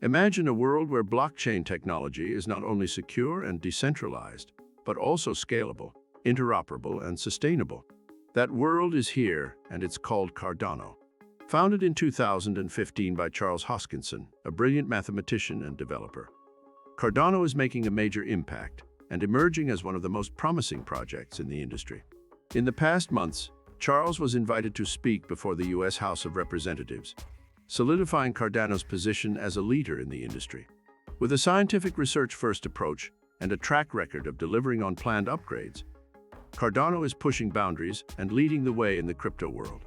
Imagine a world where blockchain technology is not only secure and decentralized, but also scalable, interoperable, and sustainable. That world is here, and it's called Cardano. Founded in 2015 by Charles Hoskinson, a brilliant mathematician and developer, Cardano is making a major impact and emerging as one of the most promising projects in the industry. In the past months, Charles was invited to speak before the U.S. House of Representatives, solidifying Cardano's position as a leader in the industry. With a scientific research-first approach and a track record of delivering on planned upgrades, Cardano is pushing boundaries and leading the way in the crypto world.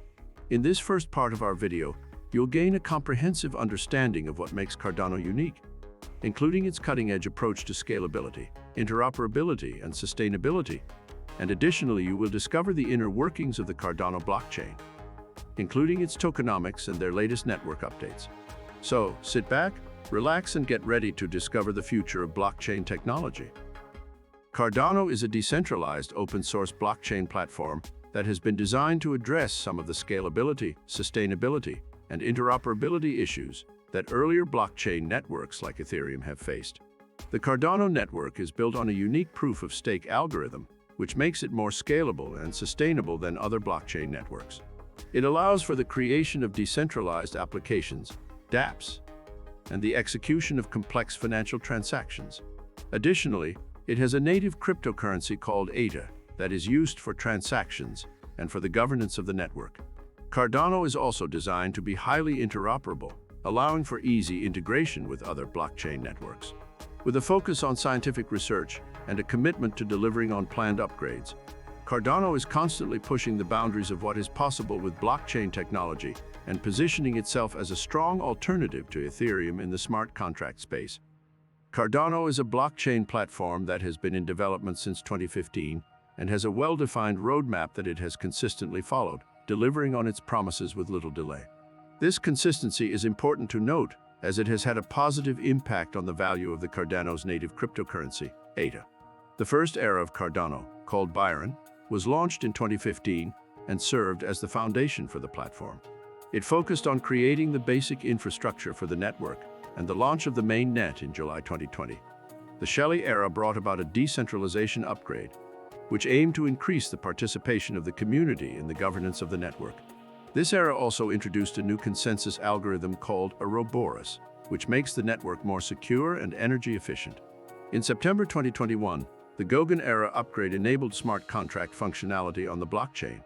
In this first part of our video, you'll gain a comprehensive understanding of what makes Cardano unique, including its cutting-edge approach to scalability, interoperability, and sustainability. And additionally, you will discover the inner workings of the Cardano blockchain, including its tokenomics and their latest network updates. So, sit back, relax, and get ready to discover the future of blockchain technology. Cardano is a decentralized open-source blockchain platform that has been designed to address some of the scalability, sustainability, and interoperability issues that earlier blockchain networks like Ethereum have faced. The Cardano network is built on a unique proof-of-stake algorithm, which makes it more scalable and sustainable than other blockchain networks. It allows for the creation of decentralized applications, dApps, and the execution of complex financial transactions. Additionally, it has a native cryptocurrency called ADA that is used for transactions and for the governance of the network. Cardano is also designed to be highly interoperable, allowing for easy integration with other blockchain networks. With a focus on scientific research and a commitment to delivering on planned upgrades, Cardano is constantly pushing the boundaries of what is possible with blockchain technology and positioning itself as a strong alternative to Ethereum in the smart contract space. Cardano is a blockchain platform that has been in development since 2015 and has a well-defined roadmap that it has consistently followed, delivering on its promises with little delay. This consistency is important to note, as it has had a positive impact on the value of the Cardano's native cryptocurrency, ADA. The first era of Cardano, called Byron, was launched in 2015 and served as the foundation for the platform. It focused on creating the basic infrastructure for the network and the launch of the main net in July 2020. The Shelley era brought about a decentralization upgrade, which aimed to increase the participation of the community in the governance of the network. This era also introduced a new consensus algorithm called Ouroboros, which makes the network more secure and energy efficient. In September 2021, the Goguen era upgrade enabled smart contract functionality on the blockchain,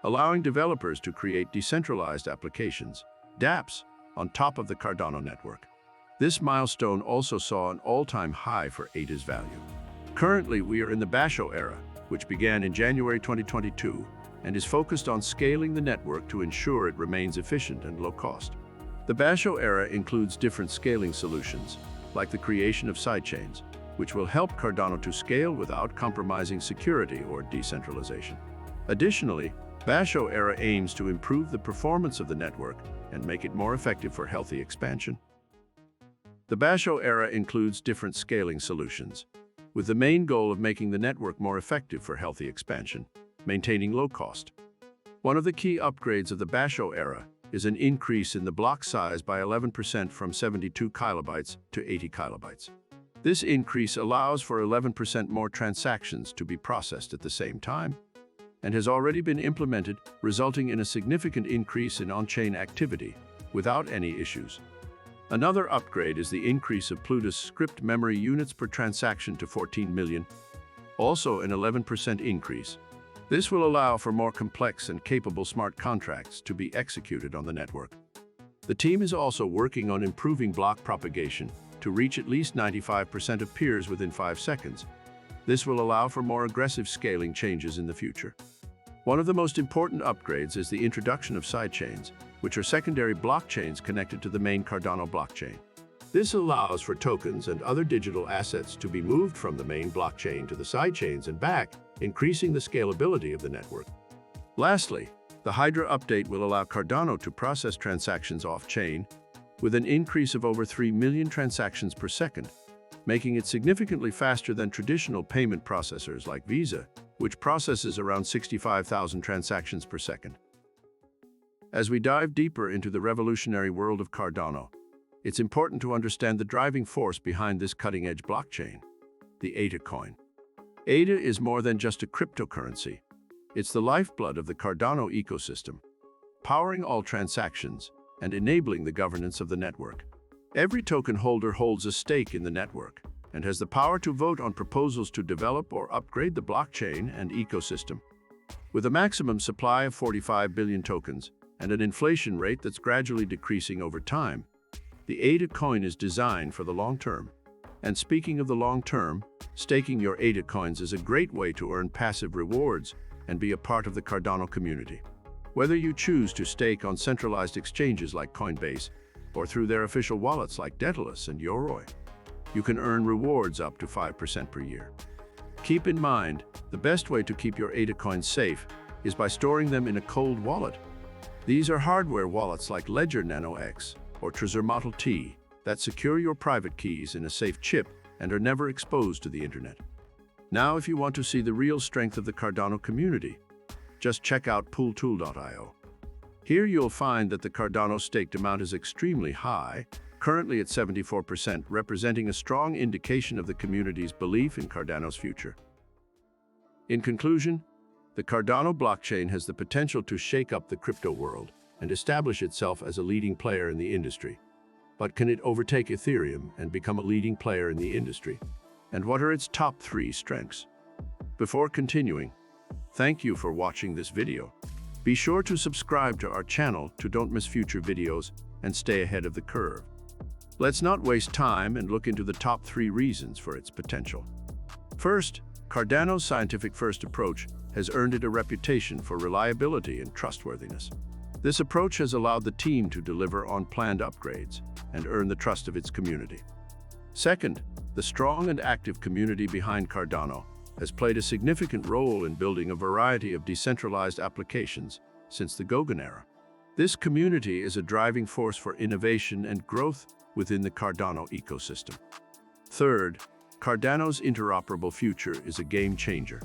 allowing developers to create decentralized applications, dApps, on top of the Cardano network. This milestone also saw an all-time high for ADA's value. Currently, we are in the Basho era, which began in January 2022 and is focused on scaling the network to ensure it remains efficient and low cost. The Basho era includes different scaling solutions, like the creation of sidechains, which will help Cardano to scale without compromising security or decentralization. Additionally, Basho era aims to improve the performance of the network and make it more effective for healthy expansion. The Basho era includes different scaling solutions, with the main goal of making the network more effective for healthy expansion, maintaining low cost. One of the key upgrades of the Basho era is an increase in the block size by 11% from 72 kilobytes to 80 kilobytes. This increase allows for 11% more transactions to be processed at the same time and has already been implemented, resulting in a significant increase in on-chain activity without any issues. Another upgrade is the increase of Plutus script memory units per transaction to 14 million, also an 11% increase. This will allow for more complex and capable smart contracts to be executed on the network. The team is also working on improving block propagation to reach at least 95% of peers within 5 seconds. This will allow for more aggressive scaling changes in the future. One of the most important upgrades is the introduction of sidechains, which are secondary blockchains connected to the main Cardano blockchain. This allows for tokens and other digital assets to be moved from the main blockchain to the sidechains and back, increasing the scalability of the network. Lastly, the Hydra update will allow Cardano to process transactions off-chain with an increase of over 3 million transactions per second, making it significantly faster than traditional payment processors like Visa, which processes around 65,000 transactions per second. As we dive deeper into the revolutionary world of Cardano, it's important to understand the driving force behind this cutting-edge blockchain, the ADA coin. ADA is more than just a cryptocurrency. It's the lifeblood of the Cardano ecosystem, powering all transactions and enabling the governance of the network. Every token holder holds a stake in the network and has the power to vote on proposals to develop or upgrade the blockchain and ecosystem. With a maximum supply of 45 billion tokens and an inflation rate that's gradually decreasing over time, the ADA coin is designed for the long term. And speaking of the long term, staking your ADA coins is a great way to earn passive rewards and be a part of the Cardano community. Whether you choose to stake on centralized exchanges like Coinbase or through their official wallets like Daedalus and Yoroi, you can earn rewards up to 5% per year. Keep in mind, the best way to keep your ADA coins safe is by storing them in a cold wallet. These are hardware wallets like Ledger Nano X or Trezor Model T that secure your private keys in a safe chip and are never exposed to the internet. Now, if you want to see the real strength of the Cardano community, just check out pooltool.io. Here you'll find that the Cardano staked amount is extremely high, currently at 74%, representing a strong indication of the community's belief in Cardano's future. In conclusion, the Cardano blockchain has the potential to shake up the crypto world and establish itself as a leading player in the industry. But can it overtake Ethereum and become a leading player in the industry? And what are its top 3 strengths? Before continuing, thank you for watching this video. Be sure to subscribe to our channel to don't miss future videos and stay ahead of the curve. Let's not waste time and look into the top 3 reasons for its potential. First, Cardano's scientific-first approach has earned it a reputation for reliability and trustworthiness. This approach has allowed the team to deliver on planned upgrades and earn the trust of its community. Second, the strong and active community behind Cardano has played a significant role in building a variety of decentralized applications since the Goguen era. This community is a driving force for innovation and growth within the Cardano ecosystem. Third, Cardano's interoperable future is a game changer.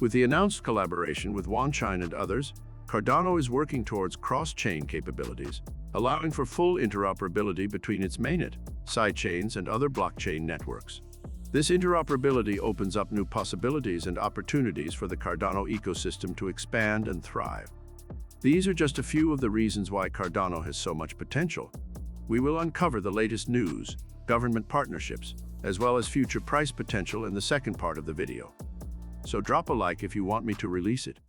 With the announced collaboration with Wanshine and others, Cardano is working towards cross-chain capabilities, allowing for full interoperability between its mainnet, sidechains, and other blockchain networks. This interoperability opens up new possibilities and opportunities for the Cardano ecosystem to expand and thrive. These are just a few of the reasons why Cardano has so much potential. We will uncover the latest news, government partnerships, as well as future price potential in the second part of the video. So drop a like if you want me to release it.